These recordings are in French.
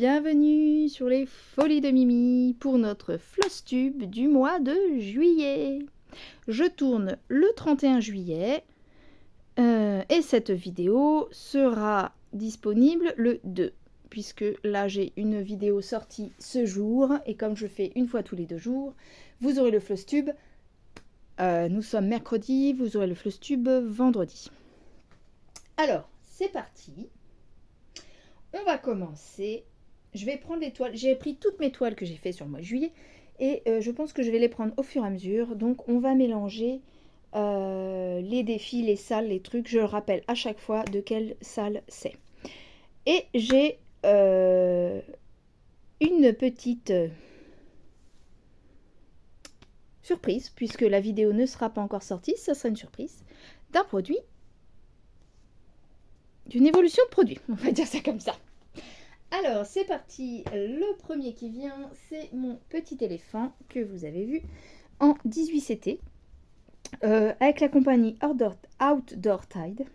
bienvenue sur les Folies de Mimi pour notre Flosstube du mois de juillet. Je tourne le 31 juillet et cette vidéo sera disponible le 2 puisque là j'ai une vidéo sortie ce jour et comme je fais une fois tous les 2 jours, vous aurez le Flosstube. Nous sommes mercredi, vous aurez le Flosstube vendredi. Alors, c'est parti. On va commencer. Je vais prendre les toiles. J'ai pris toutes mes toiles que j'ai fait sur le mois de juillet. Et je pense que je vais les prendre au fur et à mesure. Donc on va mélanger les défis, les salles, les trucs. Je rappelle à chaque fois de quelle salle c'est. Et j'ai une petite surprise. Puisque la vidéo ne sera pas encore sortie. Ça sera une surprise d'un produit. D'une évolution de produit. On va dire ça comme ça. Alors, c'est parti. Le premier qui vient, c'est mon petit éléphant que vous avez vu en 18CT avec la compagnie Outdoor Tide.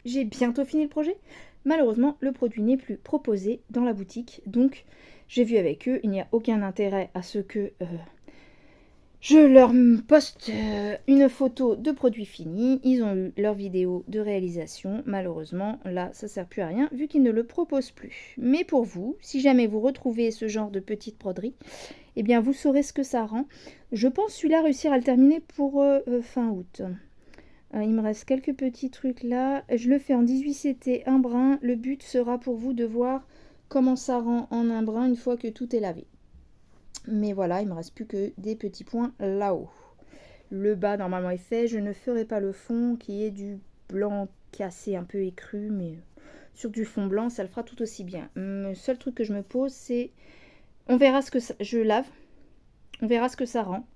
J'ai bientôt fini le projet. Malheureusement, le produit n'est plus proposé dans la boutique. Donc, j'ai vu avec eux, il n'y a aucun intérêt à ce que je leur poste une photo de produit fini. Ils ont eu leur vidéo de réalisation. Malheureusement, là, ça ne sert plus à rien vu qu'ils ne le proposent plus. Mais pour vous, si jamais vous retrouvez ce genre de petite broderie, eh bien, vous saurez ce que ça rend. Je pense celui-là réussir à le terminer pour fin août. Il me reste quelques petits trucs là. Je le fais en 18CT, un brin. Le but sera pour vous de voir comment ça rend en un brin une fois que tout est lavé. Mais voilà, il ne me reste plus que des petits points là-haut. Le bas, normalement, est fait. Je ne ferai pas le fond qui est du blanc cassé, un peu écru. Mais sur du fond blanc, ça le fera tout aussi bien. Le seul truc que je me pose, c'est... On verra ce que ça... Je lave. On verra ce que ça rend.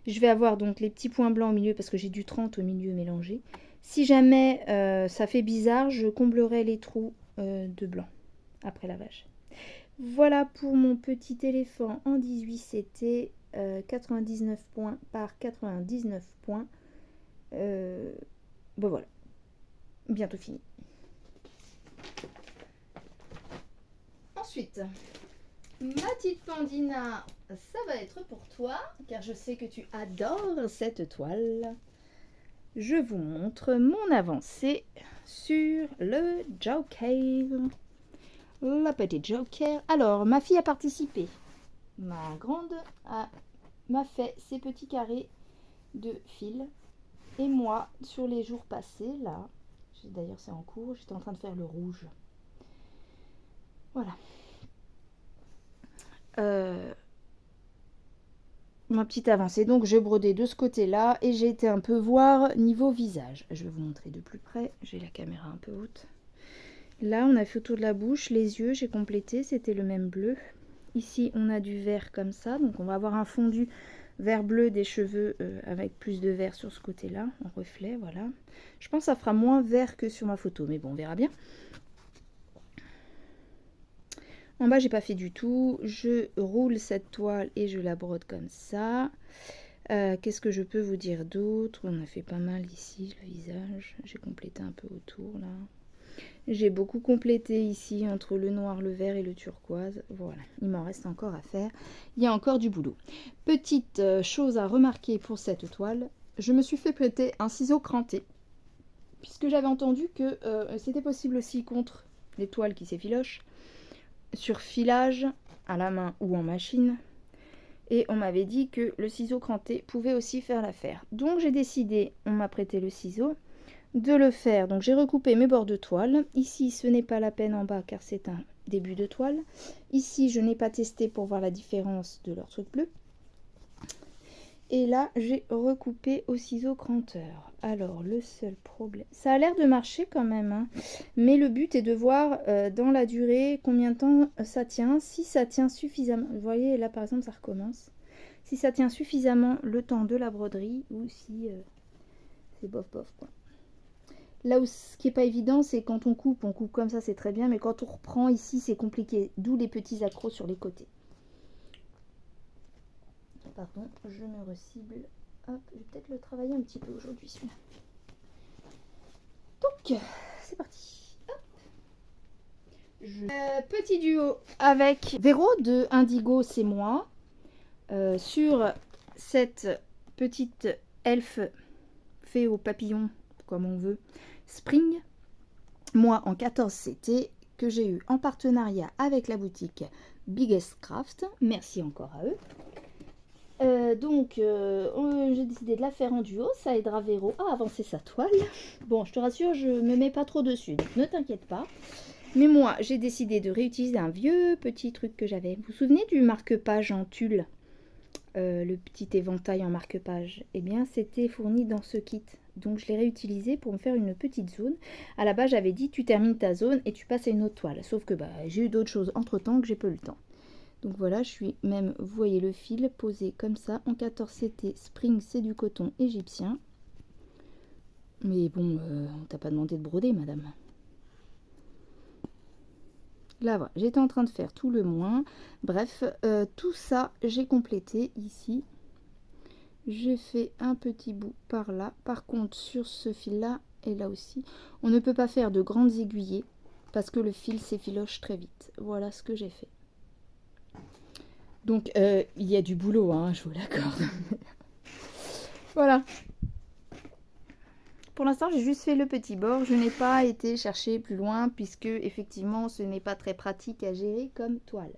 Je vais avoir donc les petits points blancs au milieu parce que j'ai du 30 au milieu mélangé. Si jamais ça fait bizarre, je comblerai les trous de blanc après lavage. Voilà pour mon petit éléphant en 18CT, 99 points par 99 points. Bon voilà, bientôt fini. Ensuite, ma petite Pandina, ça va être pour toi, car je sais que tu adores cette toile. Je vous montre mon avancée sur le Joker. La petite Joker. Alors, ma fille a participé. Ma grande m'a fait ses petits carrés de fil. Et moi, sur les jours passés, là, d'ailleurs c'est en cours, j'étais en train de faire le rouge. Voilà. Ma petite avancée. Donc, j'ai brodé de ce côté-là et j'ai été un peu voir niveau visage. Je vais vous montrer de plus près. J'ai la caméra un peu haute. Là, on a fait autour de la bouche, les yeux, j'ai complété, c'était le même bleu. Ici, on a du vert comme ça, donc on va avoir un fondu vert bleu des cheveux avec plus de vert sur ce côté-là, en reflet, voilà. Je pense que ça fera moins vert que sur ma photo, mais bon, on verra bien. En bas, j'ai pas fait du tout. Je roule cette toile et je la brode comme ça. Qu'est-ce que je peux vous dire d'autre? On a fait pas mal ici, le visage. J'ai complété un peu autour, là. J'ai beaucoup complété ici entre le noir, le vert et le turquoise. Voilà, il m'en reste encore à faire. Il y a encore du boulot. Petite chose à remarquer pour cette toile, je me suis fait prêter un ciseau cranté. Puisque j'avais entendu que c'était possible aussi contre les toiles qui s'effilochent, sur filage, à la main ou en machine. Et on m'avait dit que le ciseau cranté pouvait aussi faire l'affaire. Donc j'ai décidé, on m'a prêté le ciseau, de le faire. Donc j'ai recoupé mes bords de toile. Ici, ce n'est pas la peine en bas car c'est un début de toile. Ici, je n'ai pas testé pour voir la différence de leur truc bleu. Et là, j'ai recoupé au ciseau cranteur. Alors, le seul problème... Ça a l'air de marcher quand même, hein. Mais le but est de voir dans la durée combien de temps ça tient. Si ça tient suffisamment... Vous voyez, là, par exemple, ça recommence. Si ça tient suffisamment le temps de la broderie ou si c'est bof bof, quoi. Là où ce qui n'est pas évident, c'est quand on coupe comme ça, c'est très bien, mais quand on reprend ici, c'est compliqué, d'où les petits accros sur les côtés. Pardon, je me recible. Hop, je vais peut-être le travailler un petit peu aujourd'hui, celui-là. Donc, c'est parti. Hop. Petit duo avec Véro de Indigo, c'est moi. Sur cette petite elfe fait au papillon, comme on veut, Spring. Moi en 14 CT que j'ai eu en partenariat avec la boutique Biggest Craft. Merci encore à eux. J'ai décidé de la faire en duo, ça aidera Véro à avancer sa toile. Bon, je te rassure, je me mets pas trop dessus, donc ne t'inquiète pas. Mais moi, j'ai décidé de réutiliser un vieux petit truc que j'avais. Vous vous souvenez du marque-page en tulle, le petit éventail en marque-page? Eh bien, c'était fourni dans ce kit. Donc, je l'ai réutilisé pour me faire une petite zone. À la base, j'avais dit, tu termines ta zone et tu passes à une autre toile. Sauf que j'ai eu d'autres choses entre-temps que j'ai pas eu le temps. Donc voilà, je suis même, vous voyez le fil posé comme ça. En 14 CT, Spring, c'est du coton égyptien. Mais bon, on t'a pas demandé de broder, madame. Là, voilà, j'étais en train de faire tout le moins. Bref, tout ça, j'ai complété ici. J'ai fait un petit bout par là. Par contre, sur ce fil-là, et là aussi, on ne peut pas faire de grandes aiguillées parce que le fil s'effiloche très vite. Voilà ce que j'ai fait. Donc, il y a du boulot, hein, je vous l'accorde. Voilà. Pour l'instant, j'ai juste fait le petit bord. Je n'ai pas été chercher plus loin puisque, effectivement, ce n'est pas très pratique à gérer comme toile.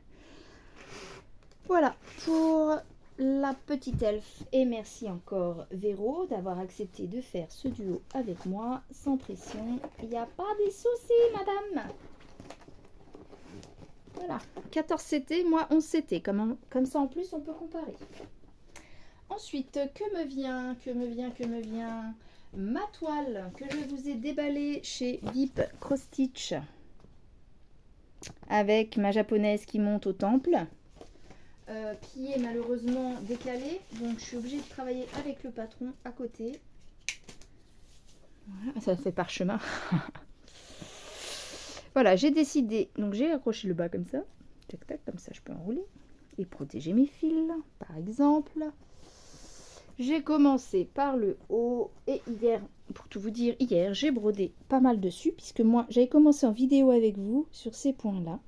Voilà pour la petite elfe. Et merci encore, Véro, d'avoir accepté de faire ce duo avec moi sans pression. Il n'y a pas de soucis, madame. Voilà. 14 CT, moi 11 CT. Comme ça, en plus, on peut comparer. Ensuite, que me vient ma toile que je vous ai déballée chez Vip Cross Stitch avec ma japonaise qui monte au temple, qui est malheureusement décalée. Donc, je suis obligée de travailler avec le patron à côté. Voilà, ça fait parchemin. Voilà, j'ai décidé. Donc, j'ai accroché le bas comme ça. Tac, tac, comme ça, je peux enrouler et protéger mes fils, par exemple. J'ai commencé par le haut et hier, pour tout vous dire, hier j'ai brodé pas mal dessus puisque moi j'avais commencé en vidéo avec vous sur ces points-là.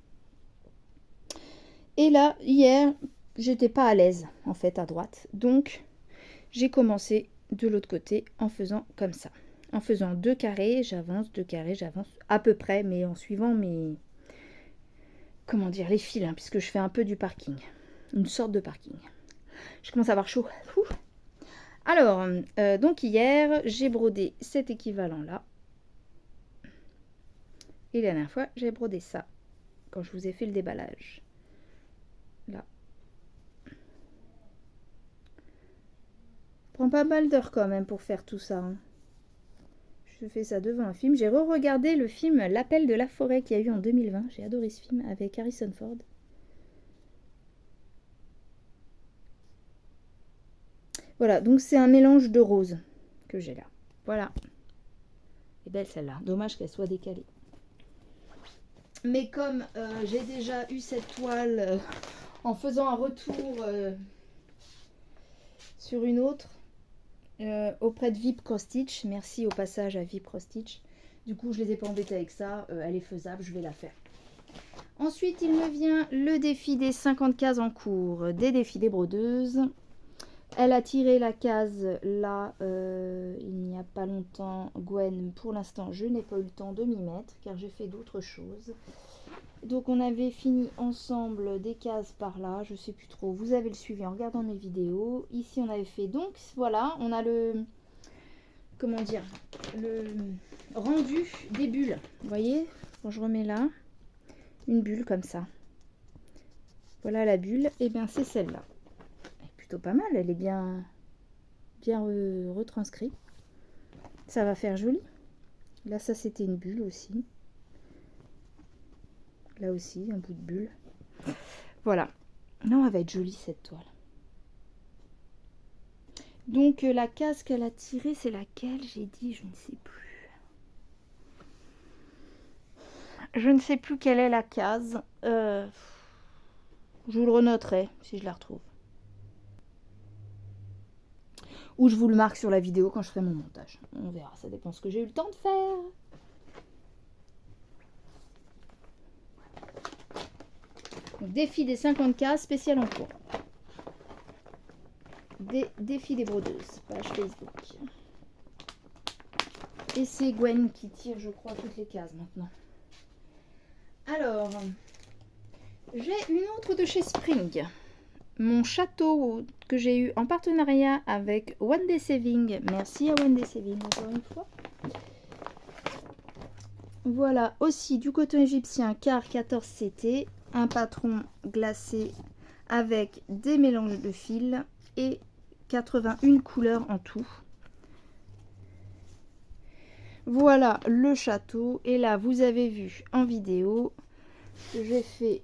Et là, hier, j'étais pas à l'aise en fait à droite. Donc j'ai commencé de l'autre côté en faisant comme ça. En faisant 2 carrés, j'avance, 2 carrés, j'avance à peu près, mais en suivant mes... Comment dire, les fils, hein, puisque je fais un peu du parking. Une sorte de parking. Je commence à avoir chaud. Ouh. Alors, donc hier, j'ai brodé cet équivalent-là. Et la dernière fois, j'ai brodé ça, quand je vous ai fait le déballage. Là. Prend pas mal d'heures quand même pour faire tout ça. Hein. Je fais ça devant un film. J'ai re-regardé le film L'Appel de la forêt qu'il y a eu en 2020. J'ai adoré ce film avec Harrison Ford. Voilà, donc c'est un mélange de rose que j'ai là. Voilà. Et belle celle-là. Dommage qu'elle soit décalée. Mais comme j'ai déjà eu cette toile en faisant un retour sur une autre auprès de Vip Cross Stitch, merci au passage à Vip Cross Stitch. Du coup, je les ai pas embêtés avec ça. Elle est faisable, je vais la faire. Ensuite, il me vient le défi des 50 cases en cours, des défis des brodeuses. Elle a tiré la case là, il n'y a pas longtemps, Gwen. Pour l'instant, je n'ai pas eu le temps de m'y mettre car j'ai fait d'autres choses. Donc, on avait fini ensemble des cases par là, je sais plus trop. Vous avez le suivi en regardant mes vidéos. Ici, on avait fait donc, voilà, on a le, comment dire, le rendu des bulles. Vous voyez, quand je remets là, une bulle comme ça. Voilà la bulle, et bien c'est celle-là. Plutôt pas mal, elle est bien retranscrite. Ça va faire joli. Là, ça c'était une bulle aussi. Là aussi, un bout de bulle. Voilà. Non, elle va être jolie cette toile. Donc la case qu'elle a tirée, c'est laquelle? J'ai dit, je ne sais plus. Je ne sais plus quelle est la case. Je vous le renoterai si je la retrouve. Ou je vous le marque sur la vidéo quand je ferai mon montage. On verra, ça dépend ce que j'ai eu le temps de faire. Donc, défi des 50K, spécial en cours. Défi des brodeuses, page Facebook. Et c'est Gwen qui tire, je crois, toutes les cases maintenant. Alors, j'ai une autre de chez Spring. Mon château que j'ai eu en partenariat avec One Day Saving. Merci à One Day Saving encore une fois. Voilà, aussi du coton égyptien car 14CT. Un patron glacé avec des mélanges de fils et 81 couleurs en tout. Voilà le château. Et là, vous avez vu en vidéo, j'ai fait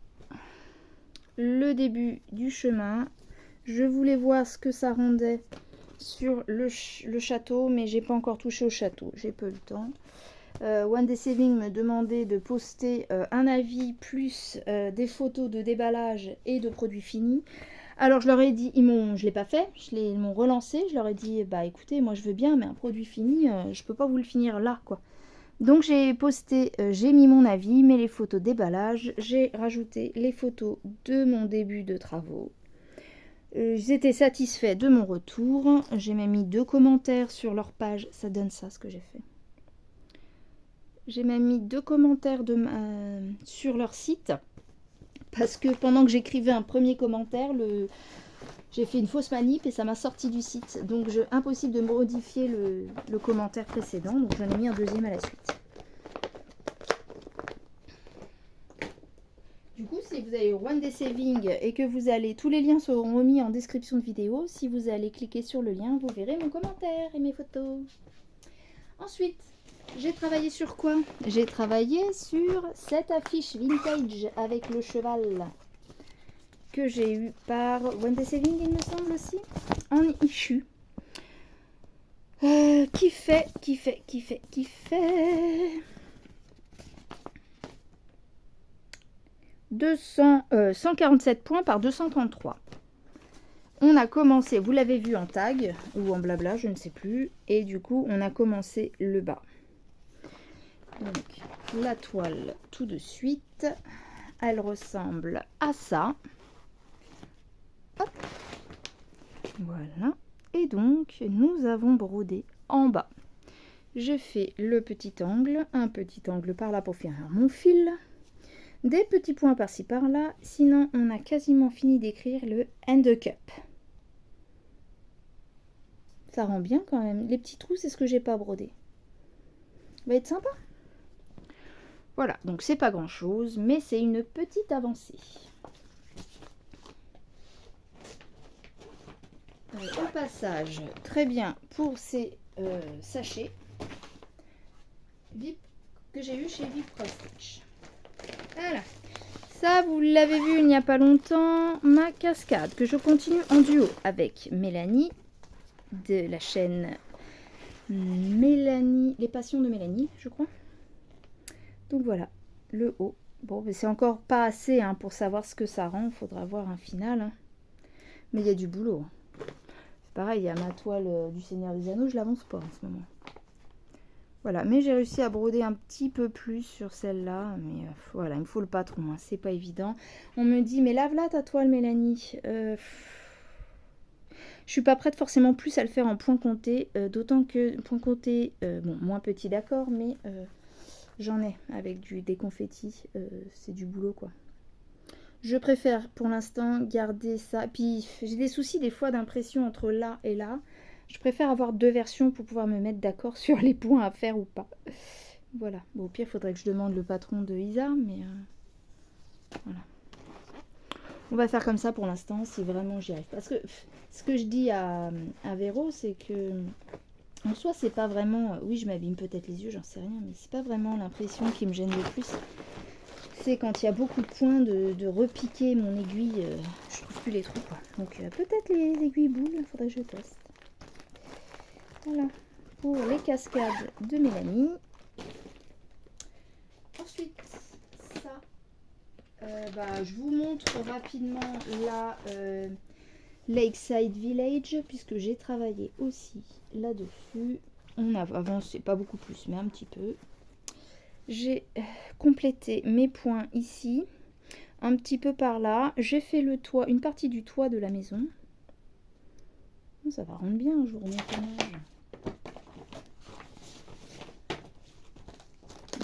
le début du chemin. Je voulais voir ce que ça rendait sur le château, mais j'ai pas encore touché au château. J'ai peu le temps. One Day Saving me demandait de poster un avis plus des photos de déballage et de produits finis. Alors je leur ai dit, je l'ai pas fait, ils m'ont relancé, je leur ai dit, bah écoutez, moi je veux bien, mais un produit fini, je peux pas vous le finir là, quoi. Donc j'ai posté, j'ai mis mon avis, mais les photos de déballage, j'ai rajouté les photos de mon début de travaux. Ils étaient satisfaits de mon retour, j'ai même mis 2 commentaires sur leur page, ça donne ça ce que j'ai fait. J'ai même mis 2 commentaires sur leur site. Parce que pendant que j'écrivais un premier commentaire, j'ai fait une fausse manip et ça m'a sorti du site. Donc impossible de modifier le commentaire précédent. Donc j'en ai mis un deuxième à la suite. Du coup, si vous allez au One Day Saving et que vous allez, tous les liens seront remis en description de vidéo. Si vous allez cliquer sur le lien, vous verrez mon commentaire et mes photos. Ensuite, j'ai travaillé sur quoi? J'ai travaillé sur cette affiche vintage avec le cheval que j'ai eu par One Day Saving, il me semble aussi, en issue. Qui fait 147 points par 233. On a commencé, vous l'avez vu en tag ou en blabla, je ne sais plus, et du coup on a commencé le bas. Donc la toile tout de suite, elle ressemble à ça. Hop. Voilà. Et donc nous avons brodé en bas. Je fais le petit angle, un petit angle par là pour faire mon fil. Des petits points par-ci par-là. Sinon on a quasiment fini d'écrire le end cup. Ça rend bien quand même. Les petits trous, c'est ce que j'ai pas brodé. Ça va être sympa. Voilà, donc c'est pas grand chose, mais c'est une petite avancée. Au passage, très bien pour ces sachets VIP que j'ai eu chez VIP Stitch. Voilà, ça vous l'avez vu il n'y a pas longtemps, ma cascade que je continue en duo avec Mélanie de la chaîne Mélanie, les passions de Mélanie, je crois. Donc voilà, le haut. Bon, mais c'est encore pas assez hein, pour savoir ce que ça rend. Il faudra voir un final. Hein. Mais il y a du boulot. C'est pareil, il y a ma toile du Seigneur des Anneaux. Je l'avance pas en ce moment. Voilà, mais j'ai réussi à broder un petit peu plus sur celle-là. Mais voilà, il me faut le patron. Hein, c'est pas évident. On me dit, mais lave-la ta toile, Mélanie. Je suis pas prête forcément plus à le faire en point compté. D'autant que point compté, bon, moins petit d'accord, mais... j'en ai avec des confettis, c'est du boulot quoi. Je préfère pour l'instant garder ça. Puis j'ai des soucis des fois d'impression entre là et là. Je préfère avoir 2 versions pour pouvoir me mettre d'accord sur les points à faire ou pas. Voilà. Bon, au pire, il faudrait que je demande le patron de Isa, mais voilà. On va faire comme ça pour l'instant si vraiment j'y arrive. Parce que ce que je dis à Véro, c'est que... en soi, c'est pas vraiment... oui, je m'abîme peut-être les yeux, j'en sais rien, mais c'est pas vraiment l'impression qui me gêne le plus. C'est quand il y a beaucoup de points de repiquer mon aiguille, je trouve plus les trous, quoi. Donc peut-être les aiguilles boules, il faudrait que je teste. Voilà, pour les cascades de Mélanie. Ensuite, ça, je vous montre rapidement la... Lakeside Village, puisque j'ai travaillé aussi là-dessus. On a avancé, pas beaucoup plus, mais un petit peu. J'ai complété mes points ici un petit peu par là. J'ai fait le toit, une partie du toit de la maison. Ça va rendre bien un jour mon tournage.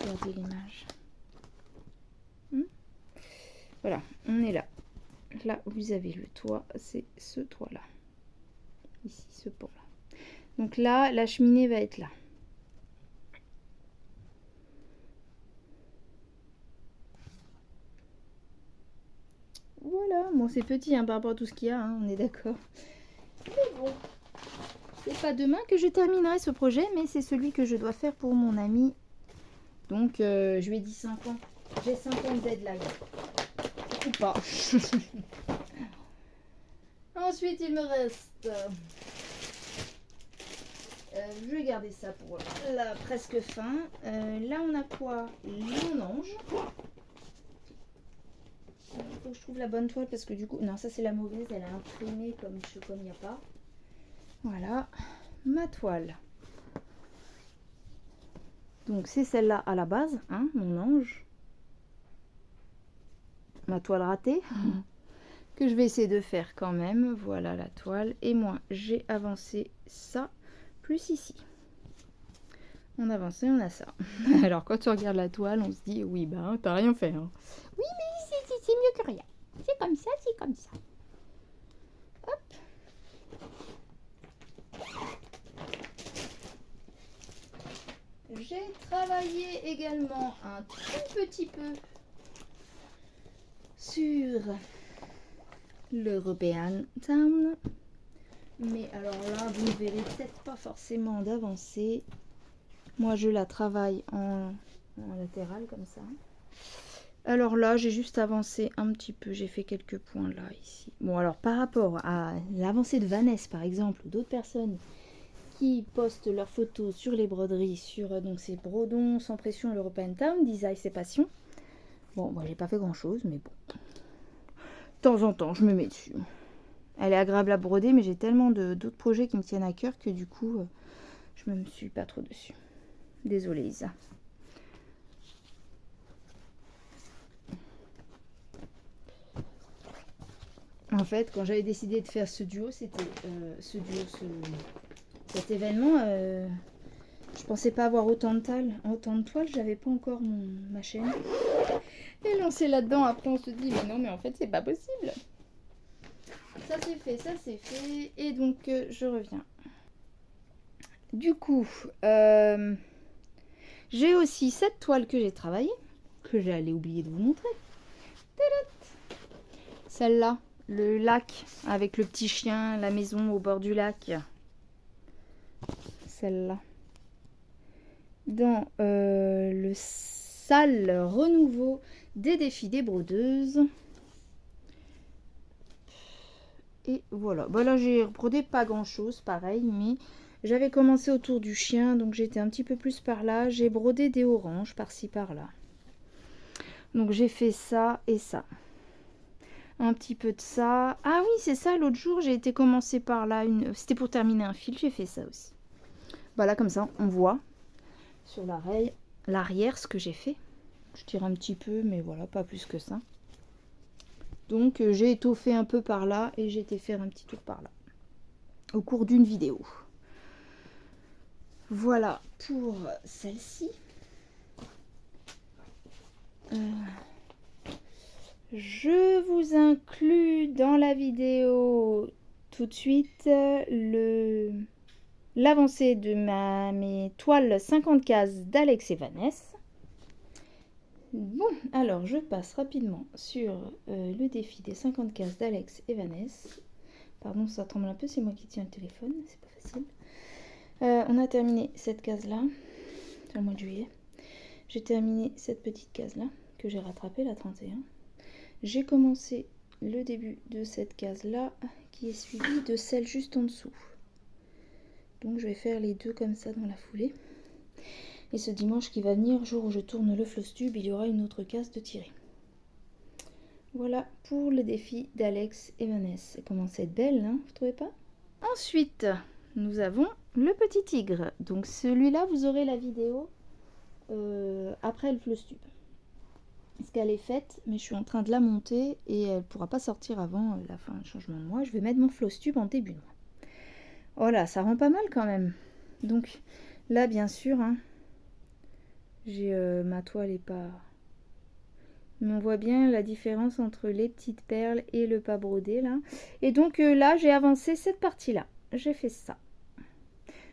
Regardez l'image. Voilà, on est là. Là, vous avez le toit, c'est ce toit-là. Ici, ce pan-là. Donc là, la cheminée va être là. Voilà, bon c'est petit hein, par rapport à tout ce qu'il y a, hein, on est d'accord. Mais bon, c'est pas demain que je terminerai ce projet, mais c'est celui que je dois faire pour mon ami. Donc je lui ai dit 5 ans. J'ai 5 ans de deadline. Ou pas. Ensuite il me reste... je vais garder ça pour la presque fin. Là on a quoi? Mon ange. Il faut que je trouve la bonne toile parce que du coup... Non, ça c'est la mauvaise, elle a imprimé comme il n'y a pas. Voilà, ma toile. Donc c'est celle-là à la base, hein, mon ange. Ma toile ratée. Que je vais essayer de faire quand même. Voilà la toile. Et moi, j'ai avancé ça plus ici. On avance et on a ça. Alors quand tu regardes la toile, on se dit, oui, bah t'as rien fait. Hein. Oui, mais c'est mieux que rien. C'est comme ça, c'est comme ça. Hop. J'ai travaillé également un tout petit peu sur l'European Town. Mais alors là, vous ne verrez peut-être pas forcément d'avancée. Moi, je la travaille en latéral comme ça. Alors là, j'ai juste avancé un petit peu. J'ai fait quelques points là, ici. Bon, alors par rapport à l'avancée de Vanessa, par exemple, ou d'autres personnes qui postent leurs photos sur les broderies, sur donc ces brodons sans pression European Town, Design c'est passion. Bon, moi, j'ai pas fait grand-chose, mais bon. De temps en temps, je me mets dessus. Elle est agréable à broder, mais j'ai tellement d'autres projets qui me tiennent à cœur que du coup, je me suis pas trop dessus. Désolée, Isa. En fait, quand j'avais décidé de faire ce duo, c'était cet événement. Je pensais pas avoir autant de toiles. J'avais pas encore ma chaîne. Et lancer là-dedans, après on se dit, mais non, mais en fait, c'est pas possible. Ça c'est fait, ça c'est fait. Et donc, je reviens. Du coup, j'ai aussi cette toile que j'ai travaillée, que j'allais oublier de vous montrer. Celle-là. Le lac avec le petit chien, la maison au bord du lac. Celle-là. Dans le sale renouveau des défis des brodeuses. Et voilà. Bah là, j'ai brodé pas grand-chose, pareil, mais j'avais commencé autour du chien, donc j'étais un petit peu plus par là. J'ai brodé des oranges par-ci, par-là. Donc j'ai fait ça et ça. Un petit peu de ça. Ah oui, c'est ça, l'autre jour, j'ai été commencer par là. C'était pour terminer un fil, j'ai fait ça aussi. Voilà, comme ça, on voit sur l'arrière ce que j'ai fait. Je tire un petit peu, mais voilà, pas plus que ça. Donc, j'ai étoffé un peu par là et j'ai été faire un petit tour par là. Au cours d'une vidéo. Voilà pour celle-ci. Je vous inclus dans la vidéo tout de suite l'avancée de mes toiles 50 cases d'Alex et Vanessa. Bon, alors je passe rapidement sur le défi des 50 cases d'Alex et Vanessa. Pardon, ça tremble un peu, c'est moi qui tiens le téléphone, c'est pas facile. On a terminé cette case-là, c'est le mois de juillet. J'ai terminé cette petite case-là, que j'ai rattrapée, la 31. J'ai commencé le début de cette case-là, qui est suivie de celle juste en dessous. Donc je vais faire les deux comme ça dans la foulée. Et ce dimanche qui va venir, jour où je tourne le floss tube, il y aura une autre case de tirer. Voilà pour le défi d'Alex et Vanessa. Ça commence à être belle, hein, vous trouvez pas? Ensuite, nous avons le petit tigre. Donc celui-là, vous aurez la vidéo après le floss tube. Parce qu'elle est faite, mais je suis en train de la monter et elle ne pourra pas sortir avant la fin du changement de mois. Je vais mettre mon floss tube en début de mois. Voilà, ça rend pas mal quand même. Donc là, bien sûr, hein, j'ai ma toile est pas... Mais on voit bien la différence entre les petites perles et le pas brodé là. Et donc là, j'ai avancé cette partie-là. J'ai fait ça.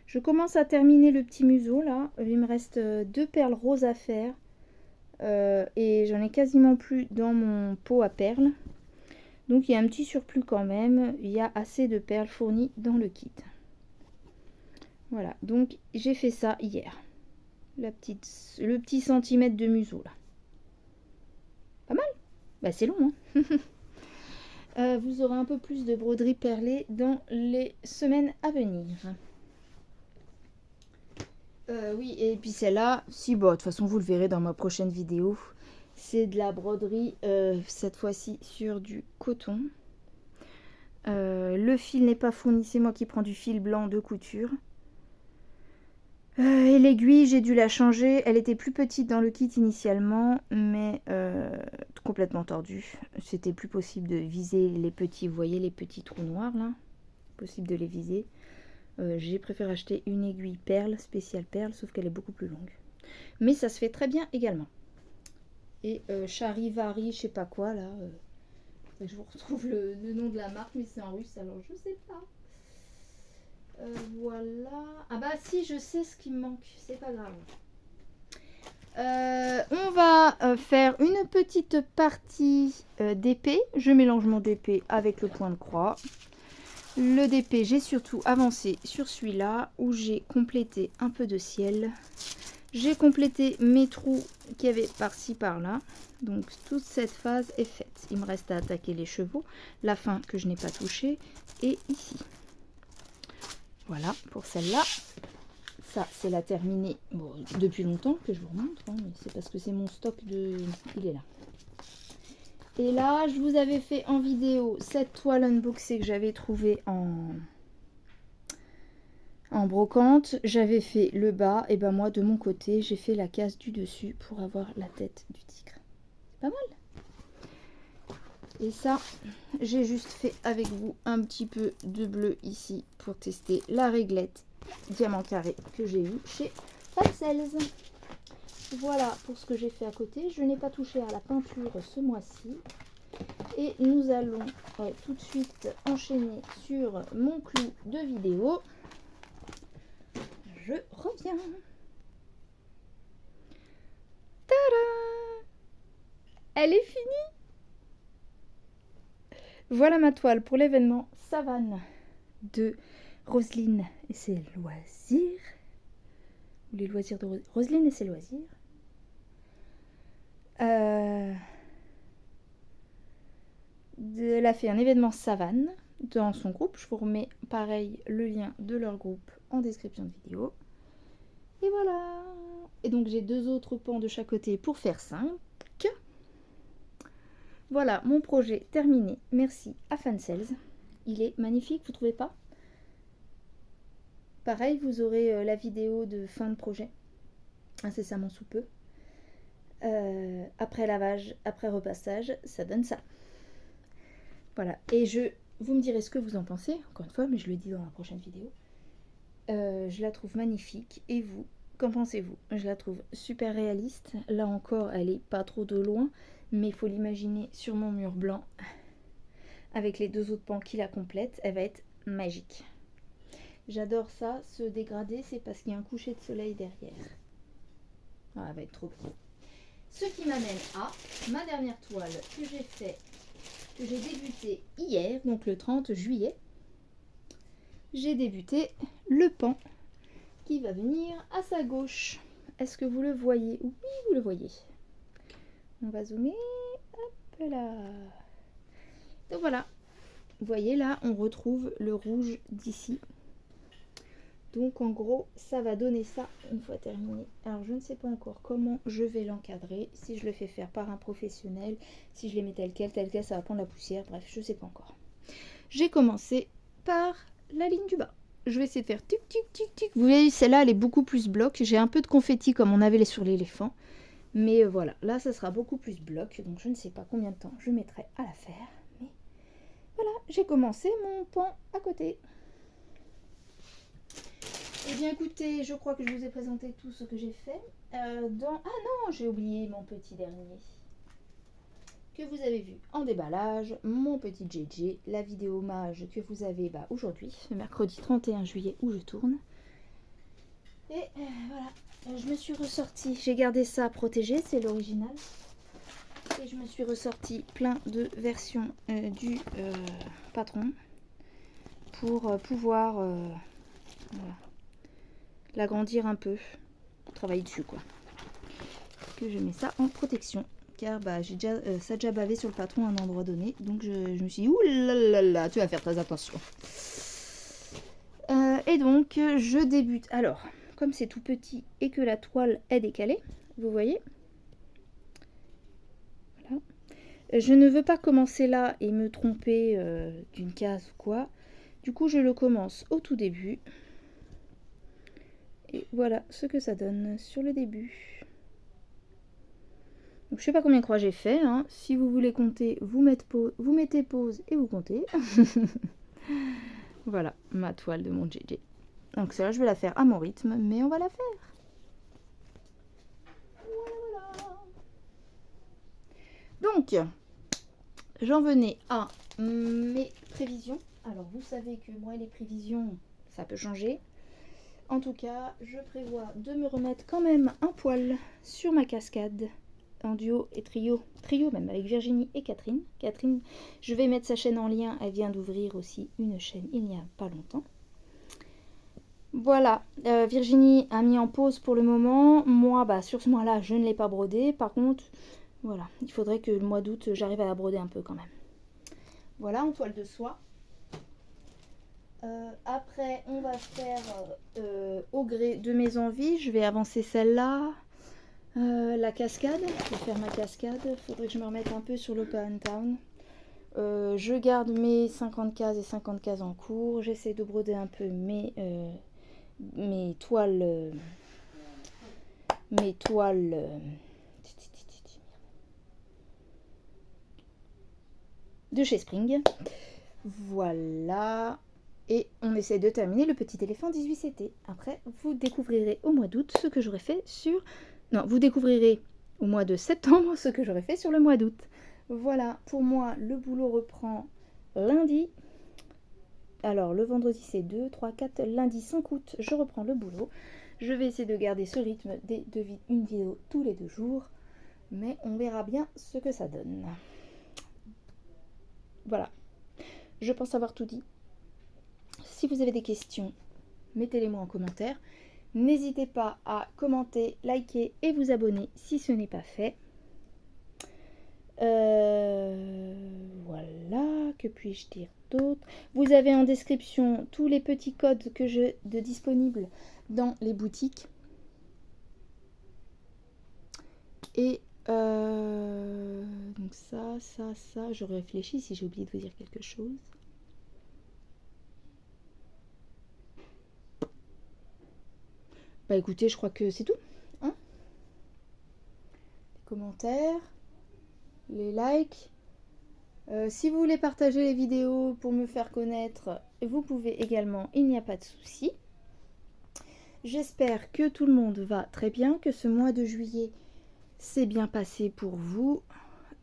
Je commence à terminer le petit museau là. Il me reste 2 perles roses à faire. Et j'en ai quasiment plus dans mon pot à perles. Donc il y a un petit surplus quand même. Il y a assez de perles fournies dans le kit. Voilà, donc j'ai fait ça hier. Le petit centimètre de museau là. Pas mal. Bah c'est long hein. Vous aurez un peu plus de broderie perlée dans les semaines à venir. Oui, et puis celle-là, si bon, de toute façon vous le verrez dans ma prochaine vidéo. C'est de la broderie, cette fois-ci sur du coton. Le fil n'est pas fourni, c'est moi qui prends du fil blanc de couture. Et l'aiguille, j'ai dû la changer. Elle était plus petite dans le kit initialement, mais complètement tordue. C'était plus possible de viser les petits, vous voyez les petits trous noirs là. Possible de les viser. J'ai préféré acheter une aiguille perle, spéciale perle, sauf qu'elle est beaucoup plus longue. Mais ça se fait très bien également. Et Charivari, je sais pas quoi là. Je vous retrouve le nom de la marque, mais c'est en russe, alors je sais pas. Voilà. Ah bah si, je sais ce qui me manque, c'est pas grave. On va faire une petite partie d'épée. Je mélange mon DP avec le point de croix. Le DP, j'ai surtout avancé sur celui-là où j'ai complété un peu de ciel. J'ai complété mes trous qu'il y avait par-ci par-là. Donc toute cette phase est faite. Il me reste à attaquer les chevaux, la fin que je n'ai pas touchée, et ici. Voilà pour celle-là. Ça, c'est la terminée bon, depuis longtemps que je vous remontre. Hein, mais c'est parce que c'est mon stock de... Il est là. Et là, je vous avais fait en vidéo cette toile unboxée que j'avais trouvée en brocante. J'avais fait le bas. Et ben moi, de mon côté, j'ai fait la case du dessus pour avoir la tête du tigre. C'est pas mal. Et ça, j'ai juste fait avec vous un petit peu de bleu ici pour tester la réglette diamant carré que j'ai eu chez Fansels. Voilà pour ce que j'ai fait à côté. Je n'ai pas touché à la peinture ce mois-ci. Et nous allons tout de suite enchaîner sur mon clou de vidéo. Je reviens. Tada! Elle est finie. Voilà ma toile pour l'événement Savane de Roselyne et ses loisirs. Ou les loisirs de Roselyne et ses loisirs. Elle a fait un événement Savane dans son groupe. Je vous remets pareil le lien de leur groupe en description de vidéo. Et voilà. Et donc j'ai 2 autres pans de chaque côté pour faire 5. Voilà mon projet terminé. Merci à Fansels. Il est magnifique, vous trouvez pas? Pareil, vous aurez la vidéo de fin de projet. Incessamment sous peu. Après lavage, après repassage, ça donne ça. Voilà. Et vous me direz ce que vous en pensez, encore une fois, mais je le dis dans la prochaine vidéo. Je la trouve magnifique. Et vous, qu'en pensez-vous? Je la trouve super réaliste. Là encore, elle est pas trop de loin, mais il faut l'imaginer sur mon mur blanc. Avec les 2 autres pans qui la complètent, elle va être magique. J'adore ça, ce dégradé, c'est parce qu'il y a un coucher de soleil derrière. Ah, elle va être trop belle. Ce qui m'amène à ma dernière toile que j'ai débuté hier, donc le 30 juillet. J'ai débuté le pan qui va venir à sa gauche. Est-ce que vous le voyez? Oui, vous le voyez. On va zoomer. Hop là. Donc voilà. Vous voyez là, on retrouve le rouge d'ici. Donc en gros, ça va donner ça une fois terminé. Alors je ne sais pas encore comment je vais l'encadrer. Si je le fais faire par un professionnel, si je les mets tel quel, ça va prendre la poussière. Bref, je ne sais pas encore. J'ai commencé par la ligne du bas. Je vais essayer de faire tic tic tic tic. Vous voyez, celle-là, elle est beaucoup plus bloc. J'ai un peu de confetti comme on avait sur l'éléphant. Mais voilà, là ça sera beaucoup plus bloc, donc je ne sais pas combien de temps je mettrai à la faire. Mais voilà, j'ai commencé mon pan à côté. Eh bien écoutez, je crois que je vous ai présenté tout ce que j'ai fait. Ah non, j'ai oublié mon petit dernier. Que vous avez vu en déballage, mon petit JJ, la vidéo hommage que vous avez aujourd'hui, le mercredi 31 juillet où je tourne. Et voilà, je me suis ressortie, j'ai gardé ça protégé, c'est l'original. Et je me suis ressorti plein de versions du patron pour pouvoir voilà, l'agrandir un peu, travailler dessus quoi. Que je mets ça en protection. Car j'ai déjà, ça a déjà bavé sur le patron à un endroit donné. Donc je me suis dit, ouh là là là, tu vas faire très attention. Et donc je débute. Alors, comme c'est tout petit et que la toile est décalée, vous voyez. Voilà. Je ne veux pas commencer là et me tromper d'une case ou quoi. Du coup, je le commence au tout début. Et voilà ce que ça donne sur le début. Donc, je sais pas combien de croix j'ai fait. Hein. Si vous voulez compter, vous mettez pause et vous comptez. Voilà ma toile de mon JJ. Donc celle-là, je vais la faire à mon rythme, mais on va la faire. Voilà. Donc, j'en venais à mes prévisions. Alors, vous savez que moi, les prévisions, ça peut changer. En tout cas, je prévois de me remettre quand même un poil sur ma cascade. En duo et trio même, avec Virginie et Catherine. Catherine, je vais mettre sa chaîne en lien, elle vient d'ouvrir aussi une chaîne il n'y a pas longtemps. Voilà, Virginie a mis en pause pour le moment. Moi, sur ce mois-là, je ne l'ai pas brodé. Par contre, voilà, il faudrait que le mois d'août, j'arrive à la broder un peu quand même. Voilà, en toile de soie. Après, on va faire au gré de mes envies. Je vais avancer celle-là. La cascade, je vais faire ma cascade. Il faudrait que je me remette un peu sur l'Open Town. Je garde mes 50 cases et 50 cases en cours. J'essaie de broder un peu mes toiles. De chez Spring. Voilà. Et on essaie de terminer le petit éléphant 18CT. Après, vous découvrirez au mois d'août ce que j'aurais fait sur... Non, vous découvrirez au mois de septembre ce que j'aurais fait sur le mois d'août. Voilà, pour moi, le boulot reprend lundi. Alors, le vendredi, c'est 2, 3, 4. Lundi 5 août, je reprends le boulot. Je vais essayer de garder ce rythme une vidéo tous les 2 jours. Mais on verra bien ce que ça donne. Voilà. Je pense avoir tout dit. Si vous avez des questions, mettez-les-moi en commentaire. N'hésitez pas à commenter, liker et vous abonner si ce n'est pas fait. Voilà, que puis-je dire d'autre? Vous avez en description tous les petits codes que j'ai de disponibles dans les boutiques. Et donc ça, je réfléchis si j'ai oublié de vous dire quelque chose. Écoutez, je crois que c'est tout. Hein, les commentaires, les likes. Si vous voulez partager les vidéos pour me faire connaître, vous pouvez également, il n'y a pas de souci. J'espère que tout le monde va très bien, que ce mois de juillet s'est bien passé pour vous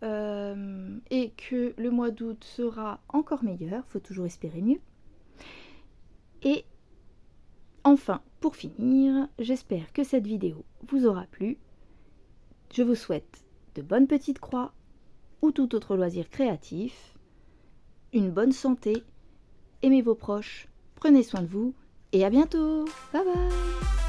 et que le mois d'août sera encore meilleur. Faut toujours espérer mieux. Et enfin, pour finir, j'espère que cette vidéo vous aura plu. Je vous souhaite de bonnes petites croix ou tout autre loisir créatif, une bonne santé, aimez vos proches, prenez soin de vous et à bientôt. Bye bye.